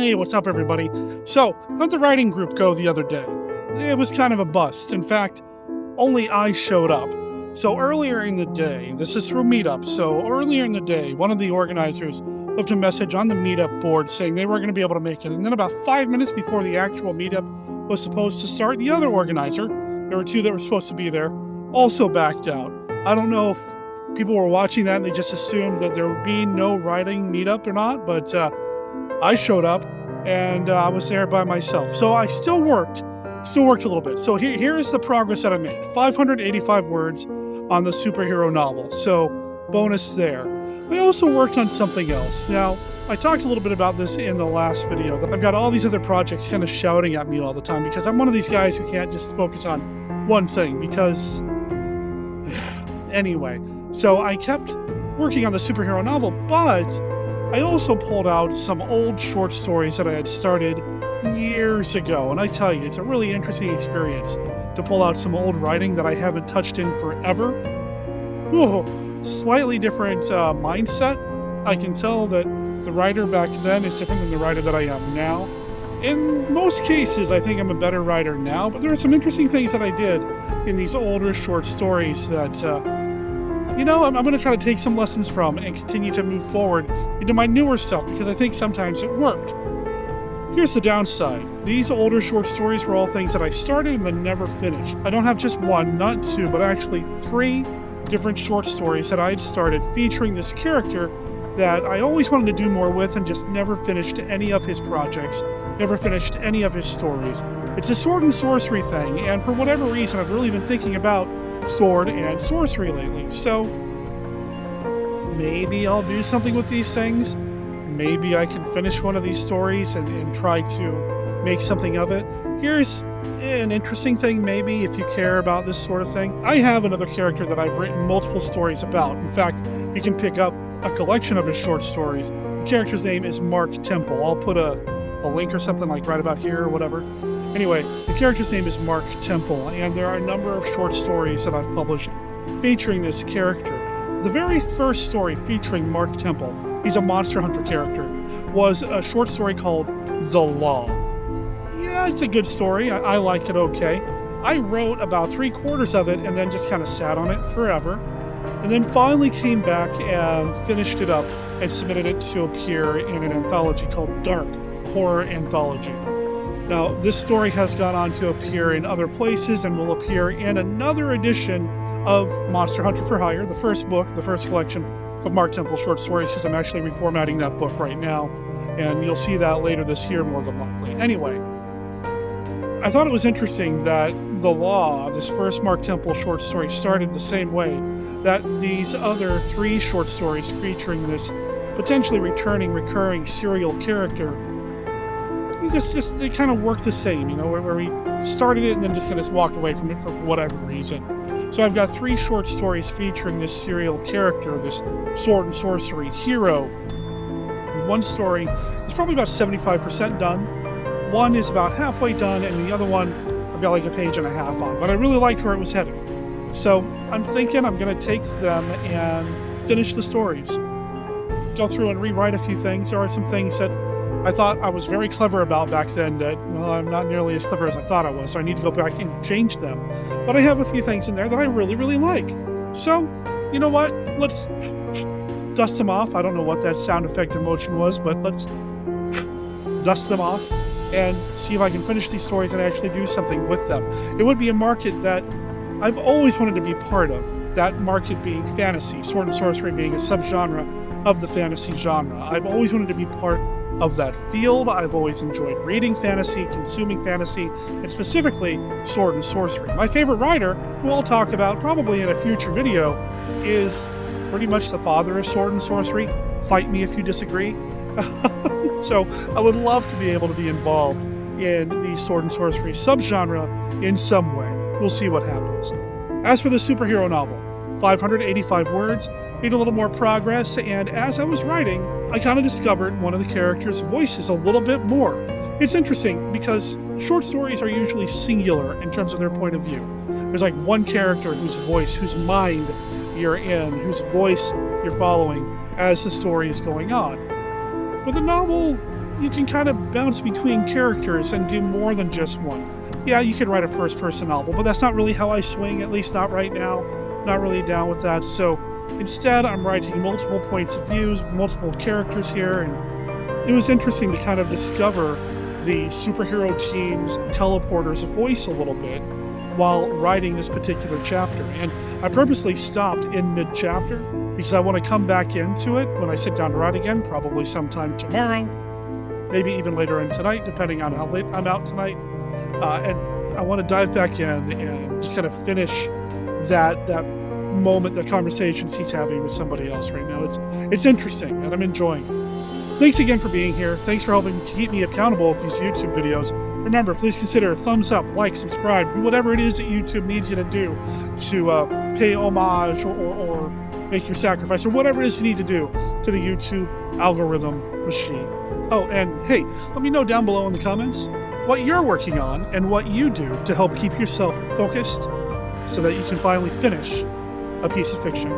Hey, what's up, everybody? So, how'd the writing group go the other day? It was kind of a bust. In fact, only I showed up. So earlier in the day, this is through Meetup, so earlier in the day, one of the organizers left a message on the Meetup board saying they were going to be able to make it. And then about 5 minutes before the actual Meetup was supposed to start, the other organizer, there were two that were supposed to be there, also backed out. I don't know if people were watching that and they just assumed that there would be no writing Meetup or not, but I showed up and I was there by myself. So I still worked a little bit. So here is the progress that I made. 585 words on the superhero novel. So bonus there. I also worked on something else. Now, I talked a little bit about this in the last video. I've got all these other projects kind of shouting at me all the time because I'm one of these guys who can't just focus on one thing because... Anyway, so I kept working on the superhero novel, but I also pulled out some old short stories that I had started years ago. And I tell you, it's a really interesting experience to pull out some old writing that I haven't touched in forever. Whoa, slightly different mindset. I can tell that the writer back then is different than the writer that I am now. In most cases, I think I'm a better writer now, but there are some interesting things that I did in these older short stories that, I'm going to try to take some lessons from and continue to move forward into my newer stuff because I think sometimes it worked. Here's the downside. These older short stories were all things that I started and then never finished. I don't have just one, not two, but actually 3 different short stories that I had started featuring this character that I always wanted to do more with and just never finished any of his projects, never finished any of his stories. It's a sword and sorcery thing, and for whatever reason, I've really been thinking about sword and sorcery lately. So maybe I'll do something with these things. Maybe I can finish one of these stories and try to make something of it. Here's an interesting thing, maybe, if you care about this sort of thing. I have another character that I've written multiple stories about. In fact, you can pick up a collection of his short stories. The character's name is Mark Temple. I'll put a link or something like right about here or whatever. Anyway, the character's name is Mark Temple, and there are a number of short stories that I've published featuring this character. The very first story featuring Mark Temple, he's a Monster Hunter character, was a short story called The Law. Yeah, it's a good story. I like it okay. I wrote about 3/4 of it and then just kind of sat on it forever. And then finally came back and finished it up and submitted it to appear in an anthology called Dark Horror Anthology. Now, this story has gone on to appear in other places and will appear in another edition of Monster Hunter for Hire, the first book, the first collection of Mark Temple short stories, because I'm actually reformatting that book right now, and you'll see that later this year more than likely. Anyway, I thought it was interesting that The Law, this first Mark Temple short story, started the same way that these other 3 short stories featuring this potentially returning, recurring serial character, they kind of work the same, where we started it and then just kind of walked away from it for whatever reason. So I've got 3 short stories featuring this serial character, this sword and sorcery hero. One story is probably about 75% done. One is about halfway done, and the other one I've got like a page and a half on, but I really liked where it was headed. So I'm thinking I'm going to take them and finish the stories. Go through and rewrite a few things. There are some things that I thought I was very clever about back then that, well, I'm not nearly as clever as I thought I was, so I need to go back and change them. But I have a few things in there that I really, really like. So, you know what? Let's dust them off. I don't know what that sound effect emotion was, but let's dust them off and see if I can finish these stories and actually do something with them. It would be a market that I've always wanted to be part of, that market being fantasy, sword and sorcery being a subgenre of the fantasy genre. I've always wanted to be part of that field. I've always enjoyed reading fantasy, consuming fantasy, and specifically sword and sorcery. My favorite writer, who I'll talk about probably in a future video, is pretty much the father of sword and sorcery. Fight me if you disagree. So I would love to be able to be involved in the sword and sorcery subgenre in some way. We'll see what happens. As for the superhero novel, 585 words, made a little more progress, and as I was writing, I kind of discovered one of the characters' voices a little bit more. It's interesting because short stories are usually singular in terms of their point of view. There's like one character whose voice, whose mind you're in, whose voice you're following as the story is going on. With a novel, you can kind of bounce between characters and do more than just one. Yeah, you could write a first-person novel, but that's not really how I swing, at least not right now. Not really down with that. So instead, I'm writing multiple points of views, multiple characters here, and it was interesting to kind of discover the superhero team's teleporter's voice a little bit while writing this particular chapter. And I purposely stopped in mid-chapter because I want to come back into it when I sit down to write again, probably sometime tomorrow, maybe even later in tonight, depending on how late I'm out tonight. And I want to dive back in and just kind of finish that moment, the conversations he's having with somebody else right now. It's interesting, and I'm enjoying it. Thanks again for being here. Thanks for helping to keep me accountable with these YouTube videos. Remember, please consider a thumbs up, like, subscribe, do whatever it is that YouTube needs you to do to pay homage or make your sacrifice, or whatever it is you need to do to the YouTube algorithm machine. Oh, and hey, let me know down below in the comments what you're working on and what you do to help keep yourself focused so that you can finally finish a piece of fiction.